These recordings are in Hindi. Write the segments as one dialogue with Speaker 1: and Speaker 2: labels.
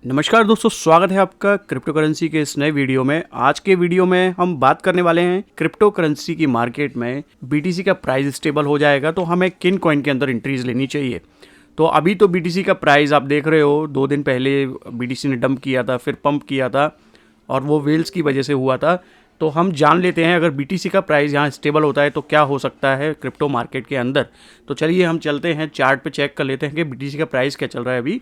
Speaker 1: नमस्कार दोस्तों, स्वागत है आपका क्रिप्टो करेंसी के इस नए वीडियो में। आज के वीडियो में हम बात करने वाले हैं क्रिप्टो करेंसी की मार्केट में बीटीसी का प्राइस स्टेबल हो जाएगा तो हमें किन कॉइन के अंदर एंट्रीज लेनी चाहिए। तो अभी तो बीटीसी का प्राइस आप देख रहे हो, 2 दिन पहले बीटीसी ने डंप किया था, फिर पंप किया था और वो वेल्स की वजह से हुआ था। तो हम जान लेते हैं अगर बीटीसी का प्राइस यहाँ स्टेबल होता है तो क्या हो सकता है क्रिप्टो मार्केट के अंदर। तो चलिए हम चलते हैं, चार्ट पे चेक कर लेते हैं कि बीटीसी का प्राइस क्या चल रहा है अभी।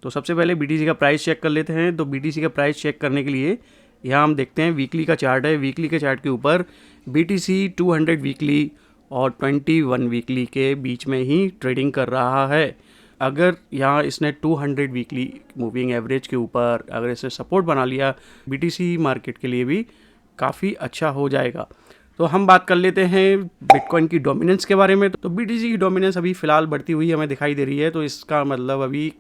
Speaker 1: तो सबसे पहले बीटीसी का प्राइस चेक कर लेते हैं। तो बीटीसी का प्राइस चेक करने के लिए यहाँ हम देखते हैं वीकली का चार्ट है। वीकली के चार्ट के ऊपर बीटीसी 200 वीकली और 21 वीकली के बीच में ही ट्रेडिंग कर रहा है। अगर यहाँ इसने 200 वीकली मूविंग एवरेज के ऊपर अगर इसने सपोर्ट बना लिया, बीटीसी मार्केट के लिए भी काफ़ी अच्छा हो जाएगा। तो हम बात कर लेते हैं बिटकॉइन की डोमिनेंस के बारे में। तो बीटीसी की डोमिनेंस अभी फ़िलहाल बढ़ती हुई हमें दिखाई दे रही है। तो इसका मतलब अभी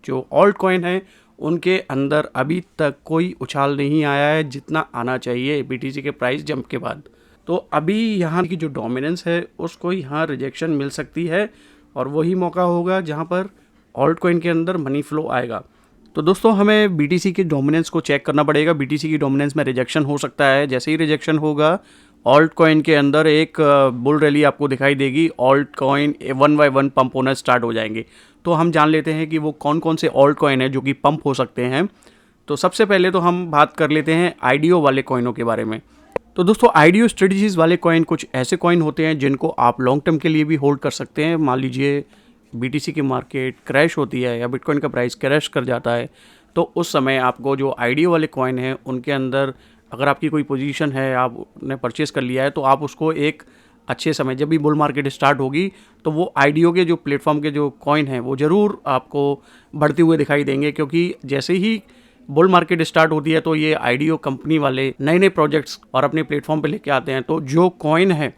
Speaker 1: जो ऑल्ट कॉइन है उनके अंदर अभी तक कोई उछाल नहीं आया है जितना आना चाहिए बीटीसी के प्राइस जंप के बाद। तो अभी यहाँ की जो डोमिनेंस है उसको यहाँ रिजेक्शन मिल सकती है और वही मौका होगा जहाँ पर ऑल्ट कॉइन के अंदर मनी फ्लो आएगा। तो दोस्तों हमें बीटीसी की डोमिनेंस को चेक करना पड़ेगा। बीटीसी की डोमिनेंस में रिजेक्शन हो सकता है। जैसे ही रिजेक्शन होगा ऑल्ट कॉइन के अंदर एक बुल रैली आपको दिखाई देगी। ऑल्ट कॉइन 1 बाय 1 पंप होना स्टार्ट हो जाएंगे। तो हम जान लेते हैं कि वो कौन कौन से ऑल्ट कॉइन है जो कि पंप हो सकते हैं। तो सबसे पहले तो हम बात कर लेते हैं आईडीओ वाले कॉइनों के बारे में। तो दोस्तों आईडीओ स्ट्रेटजीज वाले कॉइन कुछ ऐसे कॉइन होते हैं जिनको आप लॉन्ग टर्म के लिए भी होल्ड कर सकते हैं। मान लीजिए बीटीसी की मार्केट क्रैश होती है या बिटकॉइन का प्राइस क्रैश कर जाता है तो उस समय आपको जो आईडीओ वाले कॉइन हैं उनके अंदर अगर आपकी कोई पोजीशन है, आपने परचेस कर लिया है, तो आप उसको एक अच्छे समय जब भी बुल मार्केट स्टार्ट होगी तो वो आईडीओ के जो प्लेटफॉर्म के जो कॉइन हैं वो ज़रूर आपको बढ़ते हुए दिखाई देंगे। क्योंकि जैसे ही बुल मार्केट स्टार्ट होती है तो ये आईडीओ कंपनी वाले नए नए प्रोजेक्ट्स और अपने प्लेटफॉर्म पे लेके आते हैं। तो जो कॉइन है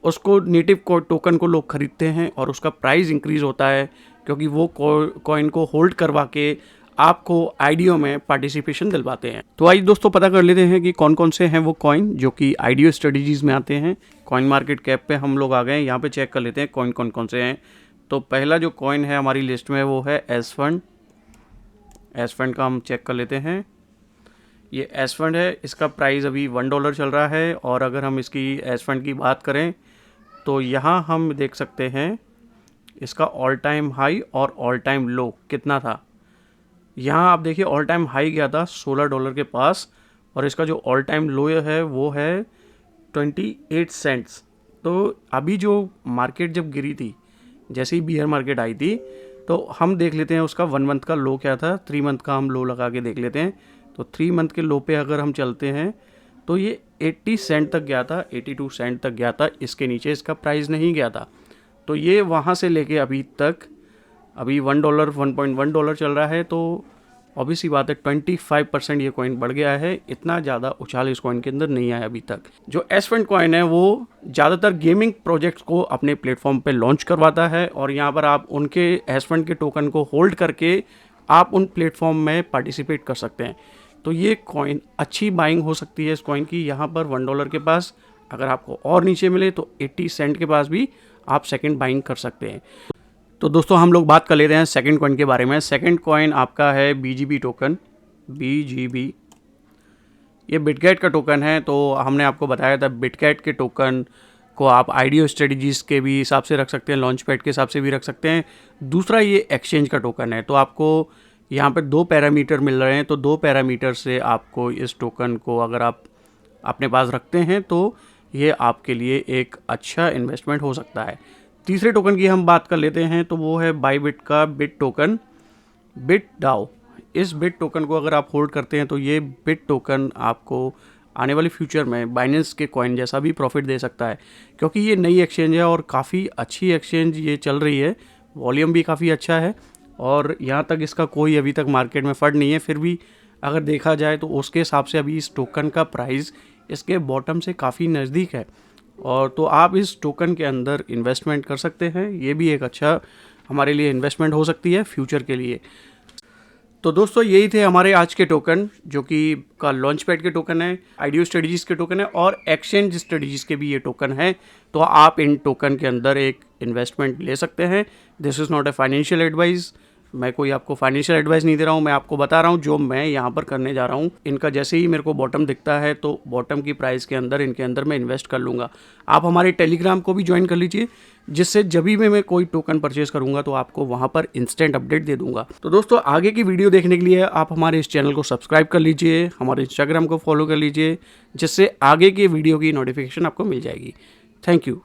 Speaker 1: उसको नेटिव टोकन को लोग खरीदते हैं और उसका प्राइस इंक्रीज़ होता है क्योंकि वो कॉइन को होल्ड करवा के आपको आईडीओ में पार्टिसिपेशन दिलवाते हैं। तो आइए दोस्तों पता कर लेते हैं कि कौन कौन से हैं वो कॉइन जो कि आईडीओ स्ट्रेटजीज में आते हैं। कॉइन मार्केट कैप पे हम लोग आ गए हैं, यहाँ पे चेक कर लेते हैं कॉइन कौन कौन से हैं। तो पहला जो कॉइन है हमारी लिस्ट में वो है एस फंड। एस फंड का हम चेक कर लेते हैं। ये एस फंड है, इसका प्राइस अभी $1 चल रहा है। और अगर हम इसकी एस फंड की बात करें तो यहाँ हम देख सकते हैं इसका ऑल टाइम हाई और ऑल टाइम लो कितना था। यहाँ आप देखिए ऑल टाइम हाई गया था $16 के पास और इसका जो ऑल टाइम लो है वो है 28 सेंट्स। तो अभी जो मार्केट जब गिरी थी, जैसे ही बियर मार्केट आई थी, तो हम देख लेते हैं उसका 1 मंथ का लो क्या था। 3 मंथ का हम लो लगा के देख लेते हैं। तो 3 मंथ के लो पे अगर हम चलते हैं तो ये 80 सेंट तक गया था, 82 सेंट तक गया था। इसके नीचे इसका प्राइस नहीं गया था। तो ये वहाँ से लेके अभी तक अभी $1 $1.1 चल रहा है। तो ऑब्वियस सी बात है 25% ये कॉइन बढ़ गया है। इतना ज़्यादा उछाल इस कॉइन के अंदर नहीं आया अभी तक। जो एस फंड कॉइन है वो ज़्यादातर गेमिंग प्रोजेक्ट्स को अपने प्लेटफॉर्म पे लॉन्च करवाता है और यहाँ पर आप उनके एस फंड के टोकन को होल्ड करके आप उन प्लेटफॉर्म में पार्टिसिपेट कर सकते हैं। तो ये कॉइन अच्छी बाइंग हो सकती है इस कॉइन की। यहाँ पर $1 के पास अगर आपको और नीचे मिले तो 80 सेंट के पास भी आप सेकेंड बाइंग कर सकते हैं। तो दोस्तों हम लोग बात कर लेते हैं सेकंड कॉइन के बारे में। सेकंड कॉइन आपका है बीजीबी टोकन। बीजीबी ये बिटगेट का टोकन है। तो हमने आपको बताया था बिटगेट के टोकन को आप आईडीओ स्ट्रेटजीज के भी हिसाब से रख सकते हैं, लॉन्च पैड के हिसाब से भी रख सकते हैं। दूसरा ये एक्सचेंज का टोकन है। तो आपको यहाँ पे 2 पैरामीटर मिल रहे हैं। तो 2 पैरामीटर से आपको इस टोकन को अगर आप अपने पास रखते हैं तो ये आपके लिए एक अच्छा इन्वेस्टमेंट हो सकता है। तीसरे टोकन की हम बात कर लेते हैं तो वो है बाईबिट का बिट टोकन, बिट डाओ। इस बिट टोकन को अगर आप होल्ड करते हैं तो ये बिट टोकन आपको आने वाले फ्यूचर में बाइनेंस के कॉइन जैसा भी प्रॉफिट दे सकता है क्योंकि ये नई एक्सचेंज है और काफ़ी अच्छी एक्सचेंज ये चल रही है। वॉल्यूम भी काफ़ी अच्छा है और यहाँ तक इसका कोई अभी तक मार्केट में फंड नहीं है। फिर भी अगर देखा जाए तो उसके हिसाब से अभी इस टोकन का प्राइस इसके बॉटम से काफ़ी नज़दीक है और तो आप इस टोकन के अंदर इन्वेस्टमेंट कर सकते हैं। ये भी एक अच्छा हमारे लिए इन्वेस्टमेंट हो सकती है फ्यूचर के लिए। तो दोस्तों यही थे हमारे आज के टोकन, जो कि का लॉन्च पैड के टोकन है, आईडीओ स्ट्रेटजीज के टोकन है और एक्सचेंज स्ट्रेटजीज के भी ये टोकन है। तो आप इन टोकन के अंदर एक इन्वेस्टमेंट ले सकते हैं। This is not a financial advice. मैं कोई आपको फाइनेंशियल एडवाइस नहीं दे रहा हूँ, मैं आपको बता रहा हूँ जो मैं यहाँ पर करने जा रहा हूँ। इनका जैसे ही मेरे को बॉटम दिखता है तो बॉटम की प्राइस के अंदर इनके अंदर मैं इन्वेस्ट कर लूँगा। आप हमारे टेलीग्राम को भी ज्वाइन कर लीजिए, जिससे जब भी मैं कोई टोकन परचेज करूँगा तो आपको वहाँ पर इंस्टेंट अपडेट दे दूँगा। तो दोस्तों आगे की वीडियो देखने के लिए आप हमारे इस चैनल को सब्सक्राइब कर लीजिए, हमारे इंस्टाग्राम को फॉलो कर लीजिए, जिससे आगे की वीडियो की नोटिफिकेशन आपको मिल जाएगी। Thank you.